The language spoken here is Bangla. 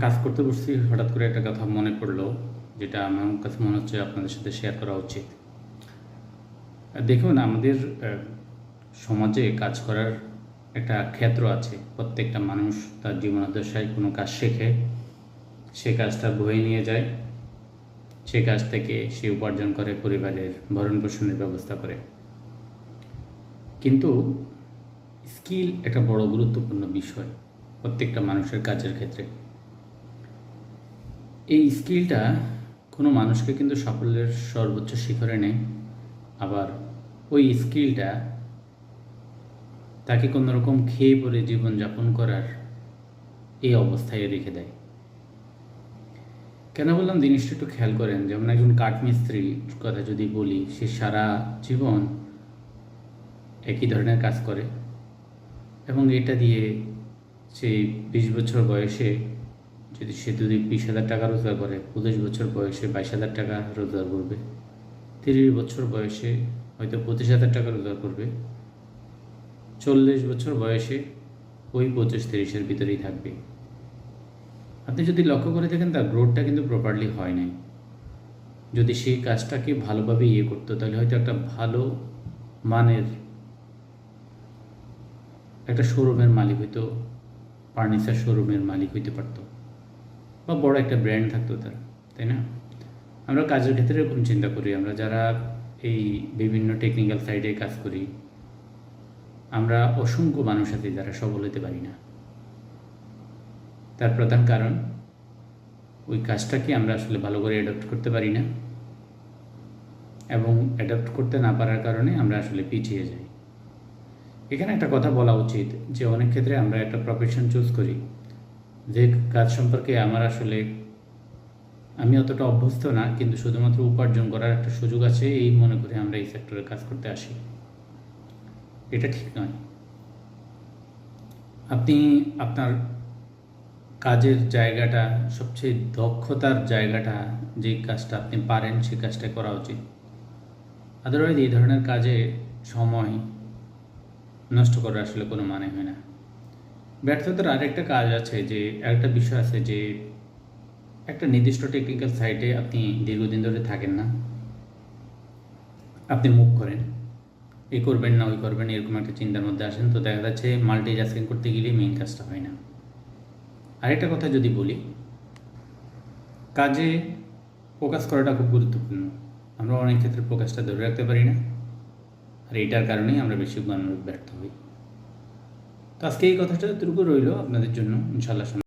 কাজ করতে বসছি, হঠাৎ করে একটা কথা মনে পড়লো, যেটা আমার কাছে মনে হচ্ছে আপনাদের সাথে শেয়ার করা উচিত। দেখুন, আমাদের সমাজে কাজ করার একটা ক্ষেত্র আছে। প্রত্যেকটা মানুষ তার জীবনাদশায় কোনো কাজ শেখে, সে কাজটা বয়ে নিয়ে যায়, সে কাজ থেকে সে উপার্জন করে, পরিবারের ভরণ পোষণের ব্যবস্থা করে। কিন্তু স্কিল একটা বড় গুরুত্বপূর্ণ বিষয় প্রত্যেকটা মানুষের কাজের ক্ষেত্রে। এই স্কিলটা কোনো মানুষকে কিন্তু সাফল্যের সর্বোচ্চ শিখরে নেয়, আবার ওই স্কিলটা তাকে কোনোরকম খেয়ে পরে জীবনযাপন করার এই অবস্থায় রেখে দেয়। কেন বললাম, জিনিসটা একটু খেয়াল করেন। যেমন একজন কাঠমিস্ত্রির কথা যদি বলি, সে সারা জীবন একই ধরনের কাজ করে এবং এটা দিয়ে সে 20 বছর বয়সে যদি 20,000 টাকা রোজগার করে, 25 বছর বয়সে 22,000 টাকা রোজগার করবে, 30 বছর বয়সে হয়তো 25,000 টাকা রোজগার করবে, 40 বছর বয়সে ওই 25-30-এর ভিতরেই থাকবে। আপনি যদি লক্ষ্য করে দেখেন, তার গ্রোথটা কিন্তু প্রপারলি হয় নাই। যদি সেই কাজটাকে ভালোভাবে করতো, তাহলে হয়তো একটা ভালো মানের একটা শোরুমের মালিক হইতো, ফার্নিচার শোরুমের মালিক হইতে পারতো, বা বড় একটা ব্র্যান্ড থাকতো তার, তাই না? আমরা কাজের ক্ষেত্রে এরকম চিন্তা করি। আমরা যারা এই বিভিন্ন টেকনিক্যাল সাইডে কাজ করি, আমরা অসংখ্য মানুষ আছে যারা সফল হতে পারি না। তার প্রধান কারণ, ওই কাজটাকে আমরা আসলে ভালো করে অ্যাডাপ্ট করতে পারি না, এবং অ্যাডাপ্ট করতে না পারার কারণে আমরা আসলে পিছিয়ে যাই। এখানে একটা কথা বলা উচিত যে অনেক ক্ষেত্রে আমরা একটা প্রফেশন চুজ করি, যে কাজ সম্পর্কে আমি অতটা অভ্যস্ত না, কিন্তু শুধুমাত্র উপার্জন করার একটা সুযোগ আছে এই মনে করে আমরা এই সেক্টরে কাজ করতে আসি। এটা ঠিক নয়। আপনি আপনার কাজের জায়গাটা, সবচেয়ে দক্ষতার জায়গাটা, যে কাজটা আপনি পারেন সেই কাজটা করা উচিত। আদারওয়াইজ এই ধরনের কাজে সময় নষ্ট করার আসলে কোনো মানে হয় না। ব্যর্থতার আরেকটা কাজ আছে, যে একটা বিষয় আছে, যে একটা নির্দিষ্ট টেকনিক্যাল সাইটে আপনি দীর্ঘদিন ধরে থাকেন না, আপনি মুভ করেন, এই করবেন না ওই করবেন, এরকম একটা চিন্তার মধ্যে আসেন, তো দেখা যাচ্ছে মাল্টিটাস্কিং করতে গেলে মেইন কাজটা হয় না। আরেকটা কথা যদি বলি, কাজে ফোকাস করাটা খুব গুরুত্বপূর্ণ। আমরা অনেক ক্ষেত্রে ফোকাসটা ধরে রাখতে পারি না, আর এইটার কারণেই আমরা বেশি ব্যর্থ হই। তো আজকে এই কথাটা এতটুকু রইল আপনাদের জন্য, ইনশাল্লাহ।